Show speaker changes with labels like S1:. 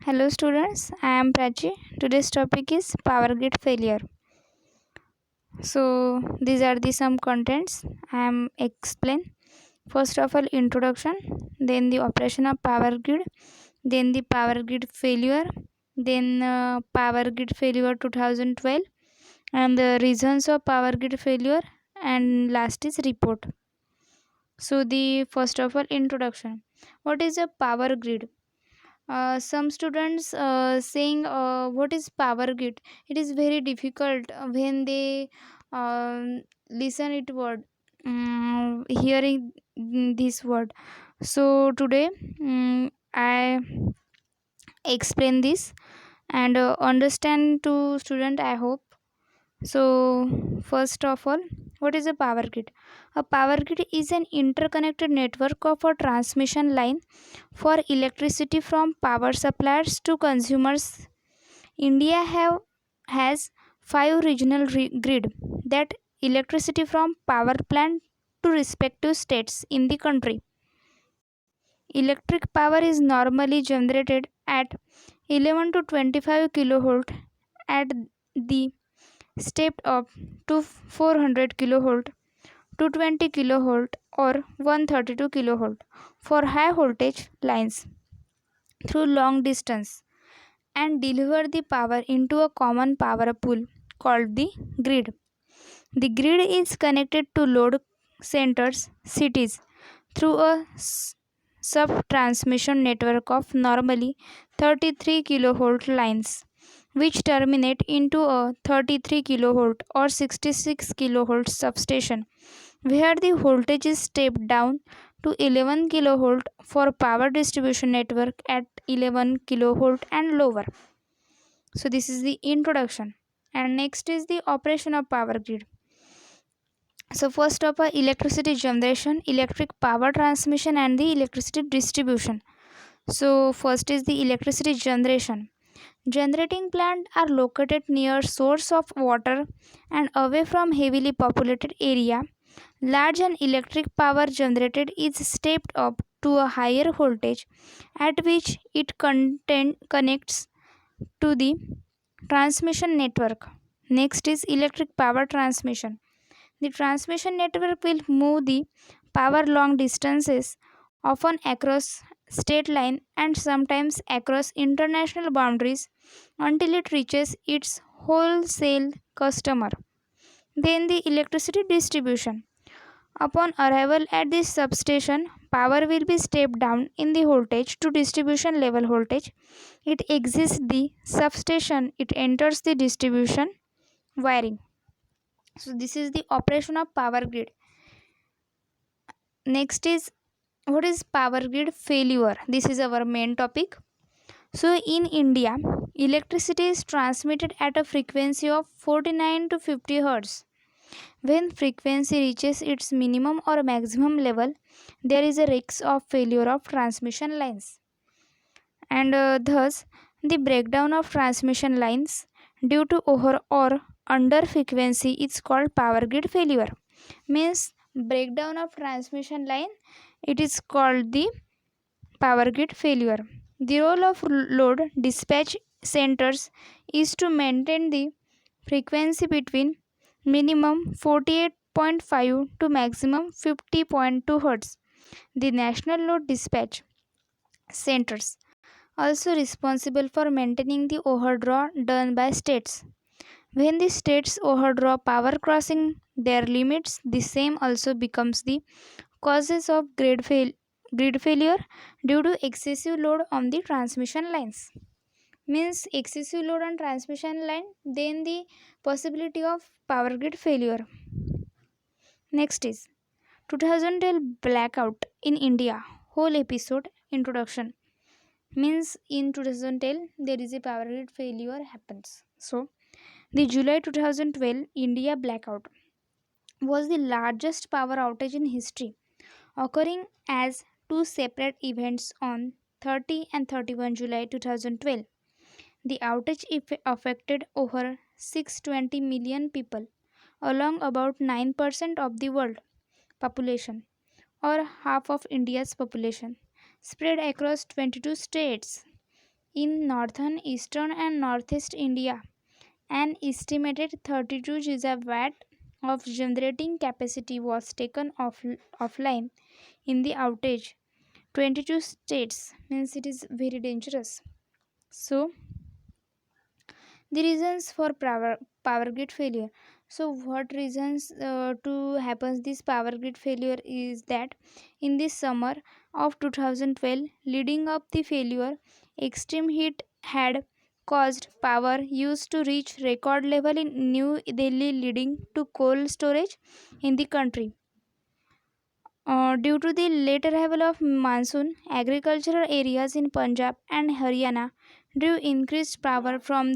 S1: Hello students, I am Prachi. Today's topic is power grid failure. So these are the some contents I am explain. First of all introduction, then the operation of power grid, then the power grid failure, then power grid failure 2012 and the reasons of power grid failure and last is report. So the first of all introduction. What is a power grid? Some students saying what is power grid. It is very difficult when they listen it word, hearing this word. So today I explain this and understand to student, I hope. So first of all, what is a power grid? A power grid is an interconnected network of a transmission line for electricity from power suppliers to consumers. India has five regional grid that electricity from power plant to respective states in the country. Electric power is normally generated at 11 to 25 kilovolt at the stepped up to 400 kilovolt, 220 kilovolt or 132 kilovolt for high voltage lines through long distance and deliver the power into a common power pool called the grid. The grid is connected to load centers, cities, through a sub-transmission network of normally 33 kilovolt lines, which terminate into a 33 kilovolt or 66 kilovolt substation, where the voltage is stepped down to 11 kilovolt for power distribution network at 11 kilovolt and lower. So this is the introduction, and next is the operation of power grid. So first of all, electricity generation, electric power transmission and the electricity distribution. So first is the electricity generation. Generating plants are located near source of water and away from heavily populated area. Large and electric power generated is stepped up to a higher voltage at which it connects to the transmission network. Next is electric power transmission. The transmission network will move the power long distances, often across state line and sometimes across international boundaries until it reaches its wholesale customer. Then the electricity distribution. Upon arrival at this substation, power will be stepped down in the voltage to distribution level voltage. It exits the substation, it enters the distribution wiring. So this is the operation of power grid. Next is, what is power grid failure? This is our main topic. So in India, electricity is transmitted at a frequency of 49 to 50 Hz. When frequency reaches its minimum or maximum level, there is a risk of failure of transmission lines. And thus, the breakdown of transmission lines due to over or under frequency is called power grid failure. Means breakdown of transmission line, it is called the power grid failure. The role of load dispatch centers is to maintain the frequency between minimum 48.5 to maximum 50.2 Hz. The national load dispatch centers also responsible for maintaining the overdraw done by states. When the states overdraw power crossing their limits, the same also becomes the causes of grid failure due to excessive load on the transmission lines. Means excessive load on transmission line, then the possibility of power grid failure. Next is 2010 blackout in India. Whole episode introduction. Means in 2010 there is a power grid failure happens. So the July 2012 India blackout was the largest power outage in history, occurring as two separate events on 30 and 31 July 2012. The outage affected over 620 million people, along about 9% of the world population, or half of India's population, spread across 22 states. In northern, eastern, and northeast India, an estimated 32 gigawatt of generating capacity was taken offline in the outage. 22 states means it is very dangerous. So, the reasons for power grid failure. So what reasons to happens this power grid failure is that in the summer of 2012 leading up the failure, extreme heat had caused power use to reach record level in New Delhi, leading to coal storage in the country. Due to the late arrival of monsoon, agricultural areas in Punjab and Haryana drew increased power from